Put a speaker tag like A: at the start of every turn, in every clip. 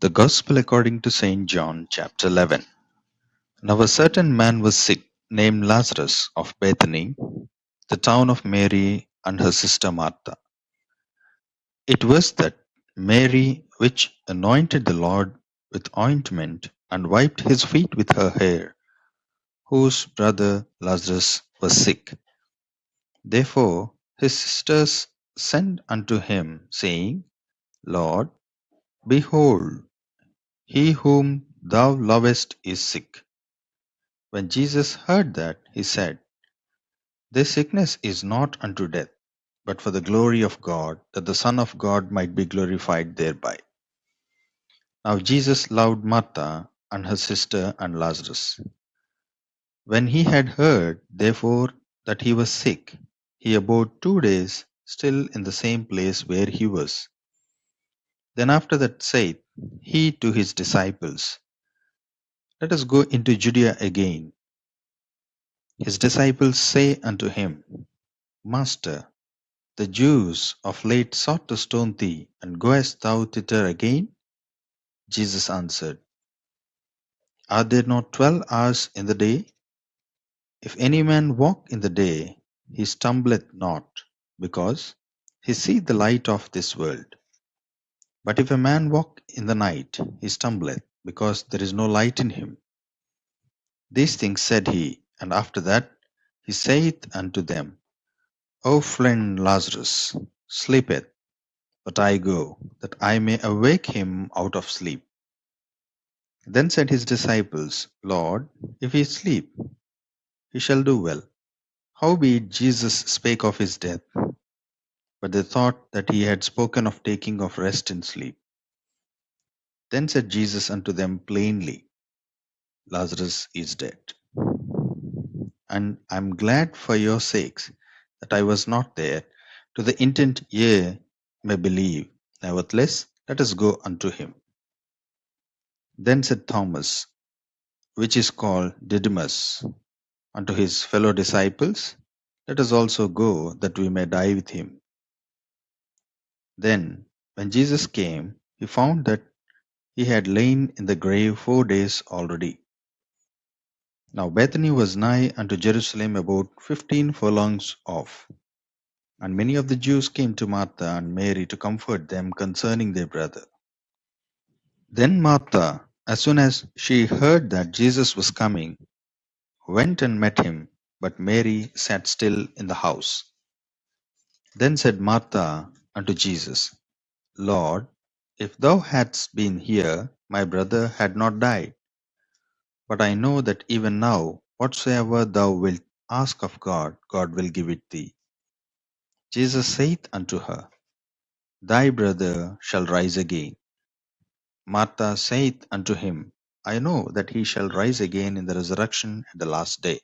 A: The Gospel according to St. John, chapter 11. Now a certain man was sick, named Lazarus of Bethany, the town of Mary and her sister Martha. It was that Mary which anointed the Lord with ointment and wiped his feet with her hair, whose brother Lazarus was sick. Therefore his sisters sent unto him, saying, Lord, behold, he whom thou lovest is sick. When Jesus heard that, he said, This sickness is not unto death, but for the glory of God, that the Son of God might be glorified thereby. Now Jesus loved Martha and her sister and Lazarus. When he had heard, therefore, that he was sick, he abode 2 days still in the same place where he was. Then after that saith he to his disciples, Let us go into Judea again. His disciples say unto him, Master, the Jews of late sought to stone thee, and goest thou thither again? Jesus answered, Are there not 12 hours in the day? If any man walk in the day, he stumbleth not, because he seeth the light of this world. But if a man walk in the night, he stumbleth, because there is no light in him. These things said he, and after that he saith unto them, O friend Lazarus sleepeth, but I go, that I may awake him out of sleep. Then said his disciples, Lord, if he sleep, he shall do well. Howbeit Jesus spake of his death, but they thought that he had spoken of taking of rest in sleep. Then said Jesus unto them plainly, Lazarus is dead. And I am glad for your sakes that I was not there, to the intent ye may believe. Nevertheless, let us go unto him. Then said Thomas, which is called Didymus, unto his fellow disciples, Let us also go, that we may die with him. Then, when Jesus came, he found that he had lain in the grave 4 days already. Now Bethany was nigh unto Jerusalem, about 15 furlongs off. And many of the Jews came to Martha and Mary to comfort them concerning their brother. Then Martha, as soon as she heard that Jesus was coming, went and met him, but Mary sat still in the house. Then said Martha unto Jesus, Lord, if thou hadst been here, my brother had not died. But I know that even now, whatsoever thou wilt ask of God, God will give it thee. Jesus saith unto her, Thy brother shall rise again. Martha saith unto him, I know that he shall rise again in the resurrection at the last day.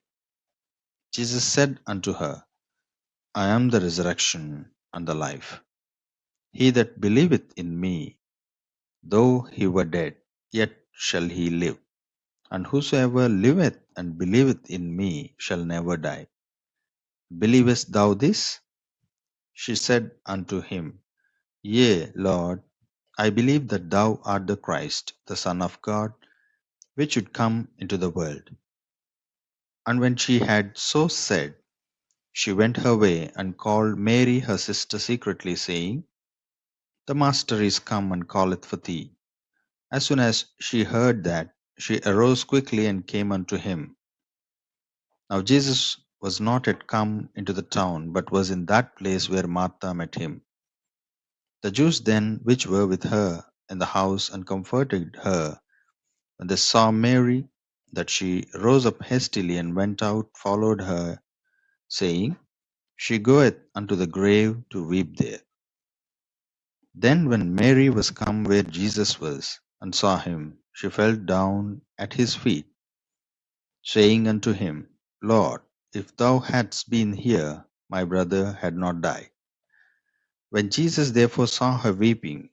A: Jesus said unto her, I am the resurrection and the life. He that believeth in me, though he were dead, yet shall he live. And whosoever liveth and believeth in me shall never die. Believest thou this? She said unto him, Yea, Lord, I believe that thou art the Christ, the Son of God, which should come into the world. And when she had so said, she went her way and called Mary her sister secretly, saying, The Master is come and calleth for thee. As soon as she heard that, she arose quickly and came unto him. Now Jesus was not yet come into the town, but was in that place where Martha met him. The Jews then which were with her in the house and comforted her, when they saw Mary, that she rose up hastily and went out, followed her, saying, She goeth unto the grave to weep there. Then when Mary was come where Jesus was, and saw him, she fell down at his feet, saying unto him, Lord, if thou hadst been here, my brother had not died. When Jesus therefore saw her weeping,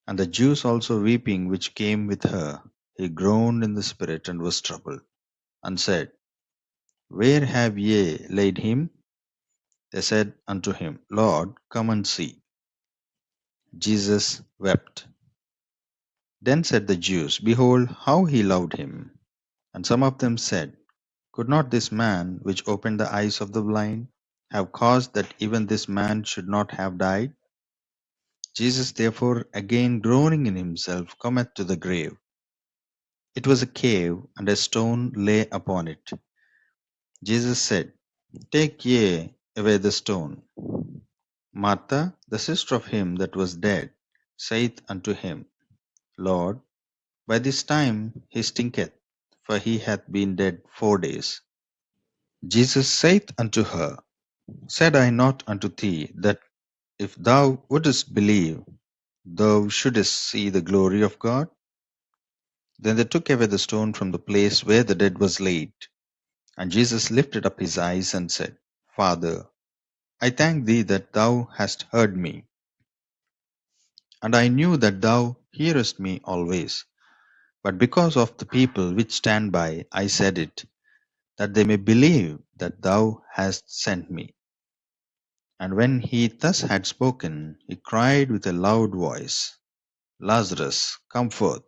A: and the Jews also weeping which came with her, he groaned in the spirit and was troubled, and said, Where have ye laid him? They said unto him, Lord, come and see. Jesus wept. Then said the Jews, Behold, how he loved him. And some of them said, Could not this man, which opened the eyes of the blind, have caused that even this man should not have died? Jesus therefore, again groaning in himself, cometh to the grave. It was a cave, and a stone lay upon it. Jesus said, Take ye away the stone. Martha, the sister of him that was dead, saith unto him, Lord, by this time he stinketh, for he hath been dead 4 days. Jesus saith unto her, Said I not unto thee that if thou wouldest believe, thou shouldest see the glory of God? Then they took away the stone from the place where the dead was laid. And Jesus lifted up his eyes and said, Father, I thank thee that thou hast heard me. And I knew that thou hearest me always. But because of the people which stand by, I said it, that they may believe that thou hast sent me. And when he thus had spoken, he cried with a loud voice, Lazarus, come forth.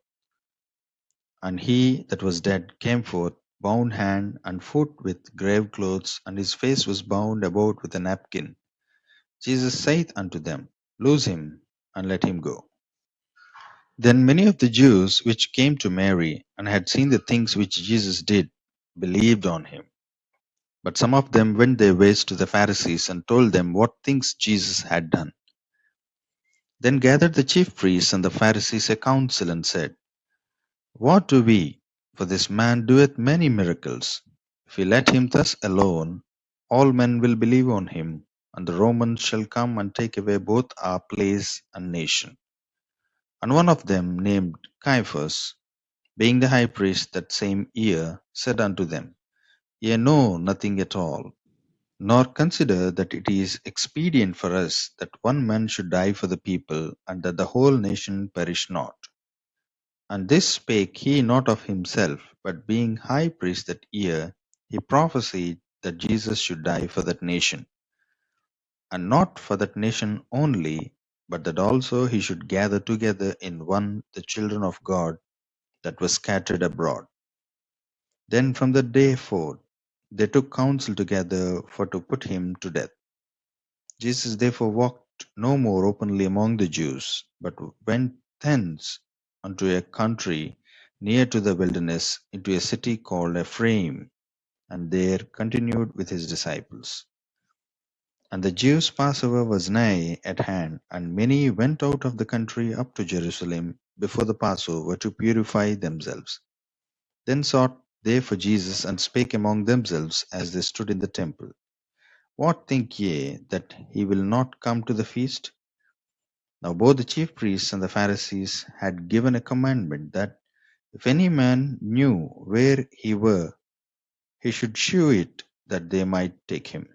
A: And he that was dead came forth, bound hand and foot with grave clothes, and his face was bound about with a napkin. Jesus saith unto them, Loose him, and let him go. Then many of the Jews which came to Mary, and had seen the things which Jesus did, believed on him. But some of them went their ways to the Pharisees, and told them what things Jesus had done. Then gathered the chief priests and the Pharisees a council, and said, What do we? For this man doeth many miracles. If we let him thus alone, all men will believe on him, and the Romans shall come and take away both our place and nation. And one of them, named Caiaphas, being the high priest that same year, said unto them, Ye know nothing at all, nor consider that it is expedient for us that one man should die for the people, and that the whole nation perish not. And this spake he not of himself, but being high priest that year, he prophesied that Jesus should die for that nation, and not for that nation only, but that also he should gather together in one the children of God that were scattered abroad. Then from that day forth they took counsel together for to put him to death. Jesus therefore walked no more openly among the Jews, but went thence unto a country near to the wilderness, into a city called Ephraim, and there continued with his disciples. And the Jews' Passover was nigh at hand, and many went out of the country up to Jerusalem before the Passover to purify themselves. Then sought they for Jesus, and spake among themselves as they stood in the temple, What think ye, that he will not come to the feast? Now both the chief priests and the Pharisees had given a commandment that if any man knew where he were, he should shew it, that they might take him.